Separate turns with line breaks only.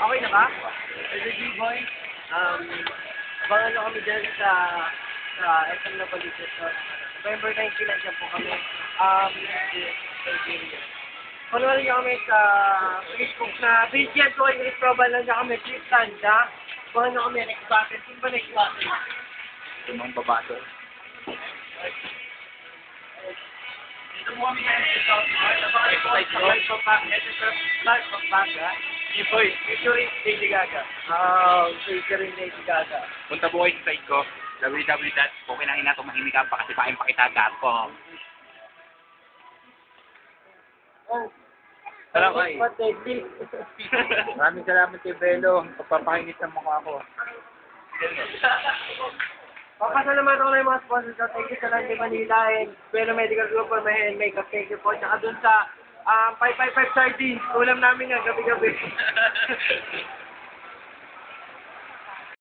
Okay na ba? As a G-Boy, abangan nyo kami dyan sa SM na Baliches. So, November 19 nandiyan po kami. Panoorin nyo kami sa Facebook na Vincent ko, English Probal, nandiyan kami, Chris Tanda. Abangan nyo kami next battle. Sino ba next battle?
Tumang babato.
Dito mo kami ngayon sa South Park. Abangan nyo kami sa Live of Banga. Featuring Lady Gaga. Featuring Lady Gaga.
Punta po kayo sa site ko, www.pukinanginatumahimik-ang-pakasipain-pakitagap.com. Salamat. Maraming salamat kay Belo. Pagpapakinis ng mukha ko.
Papasalamatan ko na yung mga sponsors ko. Thank you sa Landi Manila and Belo Medical Group for my hand makeup. Thank you po. Tsaka dun sa 555 Sardines. Ulam namin yan gabi-gabi.